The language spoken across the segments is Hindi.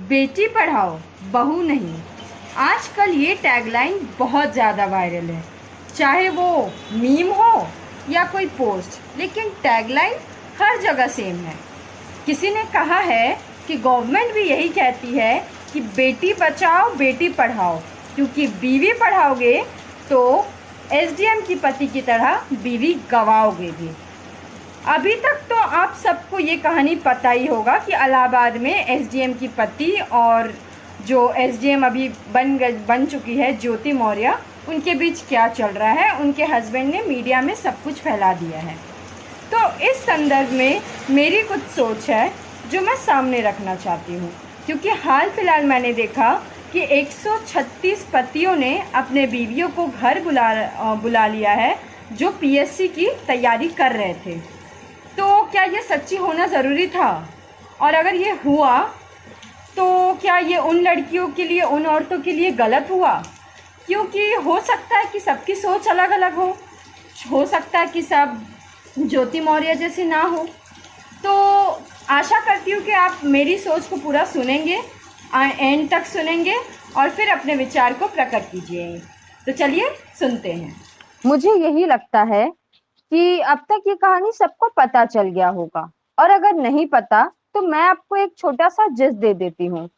बेटी पढ़ाओ बहू नहीं। आजकल ये टैगलाइन बहुत ज़्यादा वायरल है, चाहे वो मीम हो या कोई पोस्ट, लेकिन टैगलाइन हर जगह सेम है। किसी ने कहा है कि गवर्नमेंट भी यही कहती है कि बेटी बचाओ बेटी पढ़ाओ, क्योंकि बीवी पढ़ाओगे तो एसडीएम की पति की तरह बीवी गवाओगे भी। अभी तक तो आप सबको ये कहानी पता ही होगा कि इलाहाबाद में एसडीएम की पति और जो एसडीएम अभी बन चुकी है ज्योति मौर्य, उनके बीच क्या चल रहा है। उनके हस्बैंड ने मीडिया में सब कुछ फैला दिया है। तो इस संदर्भ में मेरी कुछ सोच है जो मैं सामने रखना चाहती हूँ, क्योंकि हाल फिलहाल मैंने देखा कि 136 पतियों ने अपने बीवियों को घर बुला लिया है जो पीएससी की तैयारी कर रहे थे। तो क्या ये सच्ची होना ज़रूरी था? और अगर ये हुआ तो क्या ये उन लड़कियों के लिए, उन औरतों के लिए गलत हुआ? क्योंकि हो सकता है कि सबकी सोच अलग अलग हो सकता है कि सब ज्योति मौर्य जैसी ना हो। तो आशा करती हूँ कि आप मेरी सोच को पूरा सुनेंगे, एंड तक सुनेंगे और फिर अपने विचार को प्रकट कीजिए। तो चलिए सुनते हैं। मुझे यही लगता है कि अब तक ये कहानी सबको पता चल गया होगा, और अगर नहीं पता तो मैं आपको एक छोटा सा जिस्ट दे देती हूँ।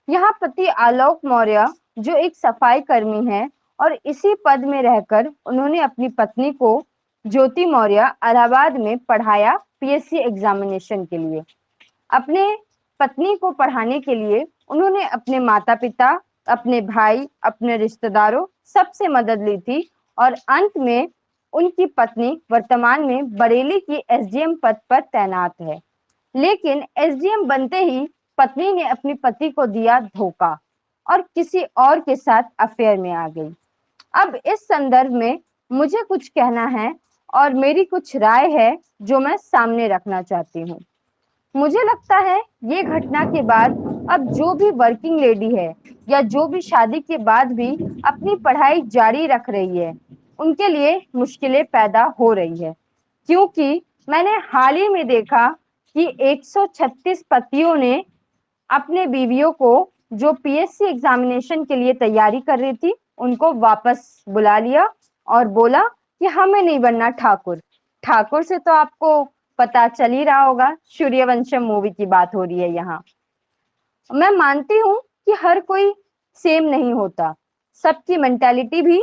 यहाँ पति आलोक मौर्य जो एक सफाई कर्मी है और इसी पद में रहकर उन्होंने अपनी पत्नी को ज्योति मौर्य इलाहाबाद में पढ़ाया पीएससी एग्जामिनेशन के लिए। अपने पत्नी को पढ़ाने के लिए उन्होंने अपने माता पिता, अपने भाई, अपने रिश्तेदारों सबसे मदद ली थी और अंत में उनकी पत्नी वर्तमान में बरेली की एसडीएम पद पर तैनात है। लेकिन एसडीएम बनते ही पत्नी ने अपने पति को दिया धोखा और किसी और के साथ अफेयर में आ गई। अब इस संदर्भ में मुझे कुछ कहना है और मेरी कुछ राय है जो मैं सामने रखना चाहती हूँ। मुझे लगता है ये घटना के बाद अब जो भी वर्किंग लेडी है या जो भी शादी के बाद भी अपनी पढ़ाई जारी रख रही है, उनके लिए मुश्किलें पैदा हो रही है। क्योंकि मैंने हाल ही में देखा कि 136 पतियों ने अपने बीवियों को जो पीएससी एग्जामिनेशन के लिए तैयारी कर रही थी उनको वापस बुला लिया और बोला कि हमें नहीं बनना ठाकुर। ठाकुर से तो आपको पता चल ही रहा होगा, सूर्यवंशम मूवी की बात हो रही है यहाँ। मैं मानती हूँ कि हर कोई सेम नहीं होता, सबकी मेंटालिटी भी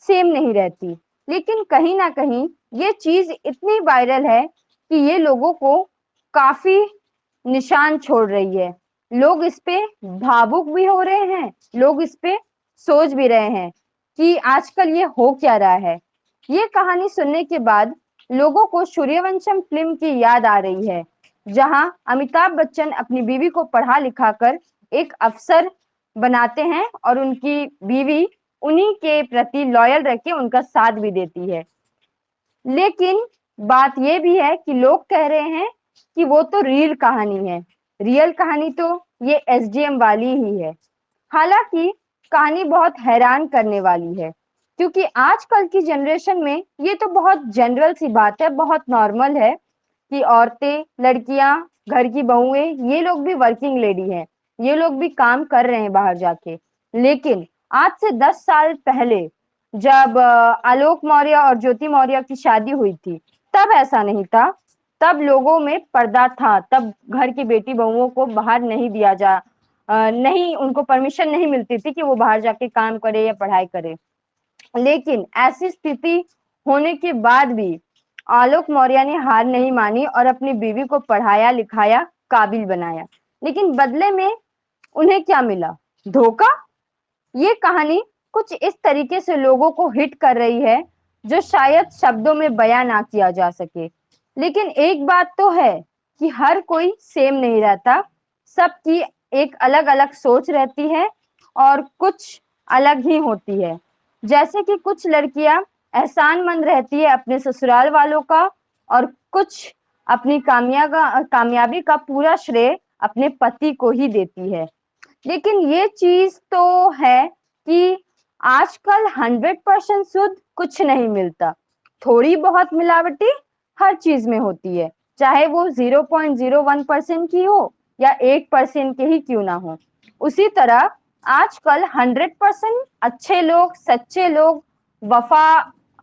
सेम नहीं रहती, लेकिन कहीं ना कहीं ये चीज इतनी वायरल है कि ये लोगों को काफी निशान छोड़ रही है। लोग इस पे भावुक भी हो रहे हैं, लोग इस पे सोच भी रहे हैं कि आजकल ये हो क्या रहा है। ये कहानी सुनने के बाद लोगों को सूर्यवंशम फिल्म की याद आ रही है, जहां अमिताभ बच्चन अपनी बीवी को पढ़ा लिखा कर एक अफसर बनाते हैं और उनकी बीवी उन्हीं के प्रति लॉयल रह के उनका साथ भी देती है। लेकिन बात यह भी है कि लोग कह रहे हैं कि वो तो रियल कहानी है, रियल कहानी तो ये एसडीएम वाली ही है। हालांकि कहानी बहुत हैरान करने वाली है, क्योंकि आजकल की जनरेशन में ये तो बहुत जनरल सी बात है, बहुत नॉर्मल है कि औरतें, लड़कियां, घर की बहुएं, ये लोग भी वर्किंग लेडी हैं, ये लोग भी काम कर रहे हैं बाहर जाके। लेकिन आज से 10 साल पहले जब आलोक मौर्य और ज्योति मौर्य की शादी हुई थी, तब ऐसा नहीं था। तब लोगों में पर्दा था, तब घर की बेटी बहुओं को बाहर नहीं दिया नहीं, उनको परमिशन नहीं मिलती थी कि वो बाहर जाके काम करे या पढ़ाई करे। लेकिन ऐसी स्थिति होने के बाद भी आलोक मौर्य ने हार नहीं मानी और अपनी बीवी को पढ़ाया लिखाया, काबिल बनाया। लेकिन बदले में उन्हें क्या मिला? धोखा। ये कहानी कुछ इस तरीके से लोगों को हिट कर रही है जो शायद शब्दों में बयां ना किया जा सके। लेकिन एक बात तो है कि हर कोई सेम नहीं रहता, सबकी एक अलग अलग सोच रहती है और कुछ अलग ही होती है। जैसे कि कुछ लड़कियां एहसानमंद रहती है अपने ससुराल वालों का, और कुछ अपनी कामयाबी का पूरा श्रेय अपने पति को ही देती है। लेकिन ये चीज तो है कि आजकल 100% शुद्ध कुछ नहीं मिलता, थोड़ी बहुत मिलावटी हर चीज में होती है, चाहे वो 0.01% की हो या 1% के ही क्यों ना हो। उसी तरह आजकल 100% अच्छे लोग, सच्चे लोग,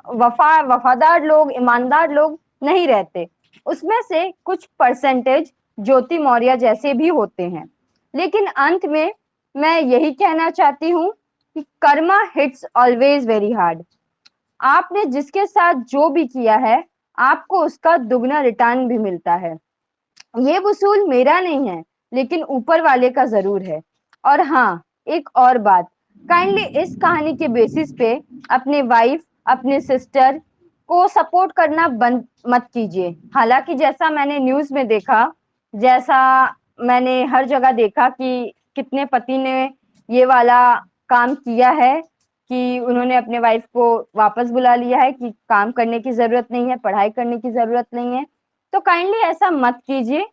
वफादार लोग, ईमानदार लोग नहीं रहते। उसमें से कुछ परसेंटेज ज्योति मौर्य जैसे भी होते हैं। लेकिन अंत में मैं यही कहना चाहती हूँ कि Karma hits always very hard. आपने जिसके साथ जो भी किया है, आपको उसका दुगना रिटर्न भी मिलता है। ये वसूल मेरा नहीं है, लेकिन ऊपर वाले का जरूर है। और हाँ, एक और बात, काइंडली इस कहानी के बेसिस पे अपने वाइफ, अपने सिस्टर को सपोर्ट करना बंद मत कीजिए। हालांकि जैसा मैंने न्यूज में देखा, जैसा मैंने हर जगह देखा कि कितने पति ने ये वाला काम किया है कि उन्होंने अपने वाइफ को वापस बुला लिया है कि काम करने की जरूरत नहीं है, पढ़ाई करने की जरूरत नहीं है। तो काइंडली ऐसा मत कीजिए,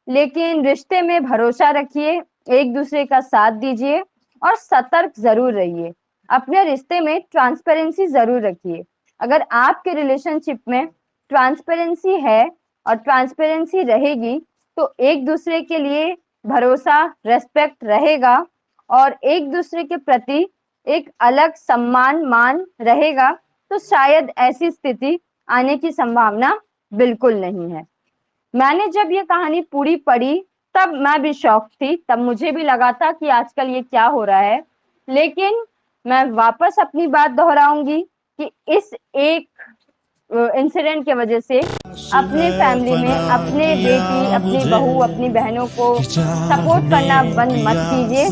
लेकिन रिश्ते में भरोसा रखिए, एक दूसरे का साथ दीजिए और सतर्क जरूर रहिए। अपने रिश्ते में ट्रांसपेरेंसी जरूर रखिए। अगर आपके रिलेशनशिप में ट्रांसपेरेंसी है और ट्रांसपेरेंसी रहेगी, तो एक दूसरे के लिए भरोसा, रेस्पेक्ट रहेगा और एक दूसरे के प्रति एक अलग सम्मान, मान रहेगा। तो शायद ऐसी स्थिति आने की संभावना बिल्कुल नहीं है। मैंने जब ये कहानी पूरी पढ़ी, तब मैं भी शॉक थी। तब मुझे भी लगा था कि आजकल ये क्या हो रहा है। लेकिन मैं वापस अपनी बात दोहराऊंगी कि इस एक इंसिडेंट के वजह से अपने फैमिली में अपने बेटी, अपनी बहू, अपनी बहनों को सपोर्ट करना बंद मत कीजिए।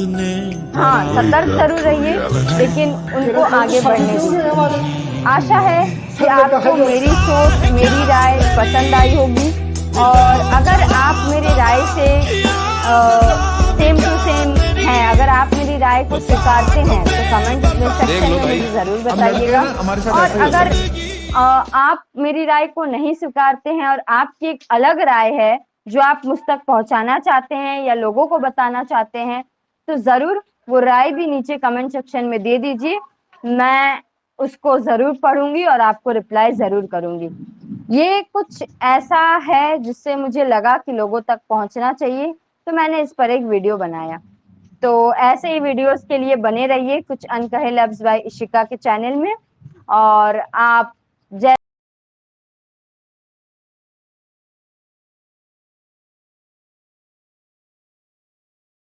हाँ, सतर्क जरूर रहिए, लेकिन उनको आगे बढ़ने दीजिए। आशा है कि आपको मेरी सोच, मेरी राय पसंद आई होगी। और अगर आप मेरी राय से सेम टू सेम हैं, अगर आप मेरी राय को स्वीकारते हैं, तो कमेंट सेक्शन में मुझे जरूर बताइएगा। और अगर आप मेरी राय को नहीं स्वीकारते हैं और आपकी एक अलग राय है जो आप मुझ तक पहुंचाना चाहते हैं या लोगों को बताना चाहते हैं, तो जरूर वो राय भी नीचे कमेंट सेक्शन में दे दीजिए। मैं उसको जरूर पढ़ूंगी और आपको रिप्लाई जरूर करूंगी। ये कुछ ऐसा है जिससे मुझे लगा कि लोगों तक पहुंचना चाहिए, तो मैंने इस पर एक वीडियो बनाया। तो ऐसे ही वीडियोस के लिए बने रहिए कुछ अनकहे लफ्ज बाय इशिका के चैनल में। और आप